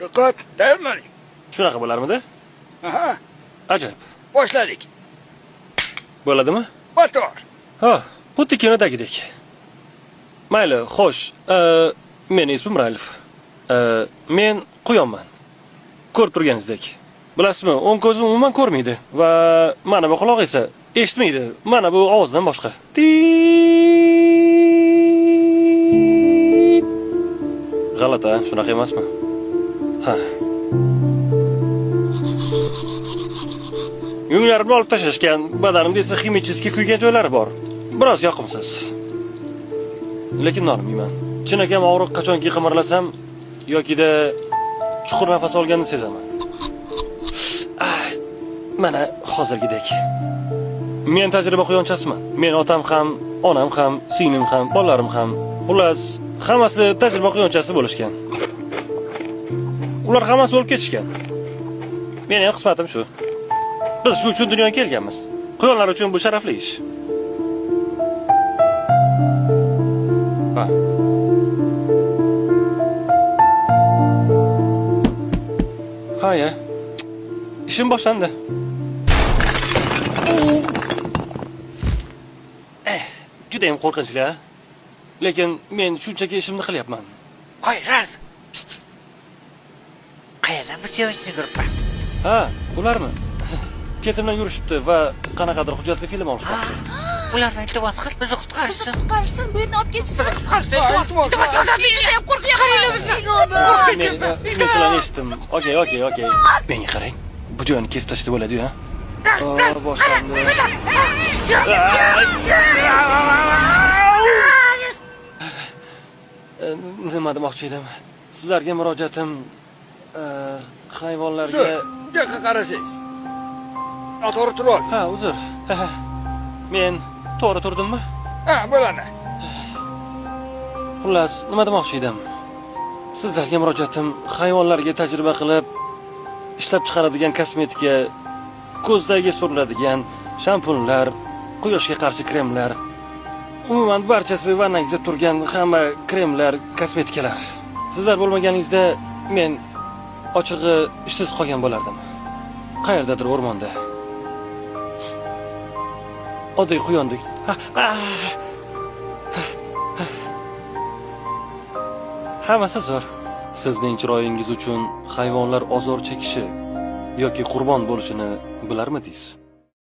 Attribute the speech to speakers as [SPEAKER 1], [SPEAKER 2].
[SPEAKER 1] Diqqat, tayyorlaning.
[SPEAKER 2] Shunaqa bo'larmidi?
[SPEAKER 1] Aha,
[SPEAKER 2] Ajoyib.
[SPEAKER 1] boshladik.
[SPEAKER 2] Bo'ladimi?
[SPEAKER 1] Motor.
[SPEAKER 2] Ha, xuddi kinodagidek. Mayli, xo'sh. Men ismim Railov. Men Quyonman. Ko'rib turganingizdek. Bilasizmi, o'ng ko'zim umuman ko'rmaydi va mana bu quloq esa eshitmaydi. Mana bu ovozdan boshqa. G'alati, shunaqa emasmi? Ha. Yunglarimni olib tashlashgan, badanimda esa ximichiski kuygan joylari bor. Biroz yoqimsiz. Lekin nolimayman. Chinakam og'riq qachonki qimirlasam yokida chuqur nafas olganini sezaman. Mana hozirgidek. Men tajriba quyonchasiman. Men otam ham, onam ham, singlim ham, bolalarim ham, xullas, hammasi tajriba quyonchasi bo'lishgan. Ular hammasi o'lib ketishgan. Meni ham qismatim shu. Biz shu uchun dunyoga kelganmiz. Quyonlar uchun bu sharafli ish. Ha. Ha-ya. İşim boshlandi. Juda ham qo'rqinchli, ha? Lekin men shunchaki ishimni qilyapman.
[SPEAKER 3] Qo'y, Ralf. Qayerdan bir chevachni yuribman?
[SPEAKER 2] Ha, ularmi? Ketimdan yurishibdi va qanaqadir hujjatli film olishmoqchi.
[SPEAKER 3] Ulardan iltimos qil, bizni qutqarishsin.
[SPEAKER 4] Qutqarishsin, bu yerni olib ketsin.
[SPEAKER 3] Bizni qutqarishsin. Iltimos,
[SPEAKER 4] Juda ham qo'rqyapman.
[SPEAKER 2] Men sizlarni eshitdim. Okey. Menga qarang. Bu joyni kesib tashlab bo'ladi-yu, ha? Boshlandi. Nima demoqchi edim? Sizlarga murojaatim hayvonlarga...
[SPEAKER 1] Bu yoqqa qarasangiz. Noto'g'ri turib olasiz.
[SPEAKER 2] Ha, uzr. Men to'g'ri turdimmi?
[SPEAKER 1] Ha, bo'ladi.
[SPEAKER 2] Xullas, nima demoqchi edim? Sizlarga murojaatim hayvonlarga tajriba qilib ishlab chiqaradigan kosmetika, ko'zdagi suriladigan shampunlar, quyoshga qarshi kremlar, umuman barchasi vannangizda turgan hamma kremlar, kosmetikalar. Sizlar bo'lmaganingizda men ochig'i ishsiz qolgan bo'lardim. Qayerdadir o'rmonda. Oddiy quyondek. Hammasi zo'r. Sizning chiroyingiz uchun hayvonlar ozor chekishi yoki qurbon bo'lishini bilarmidingiz?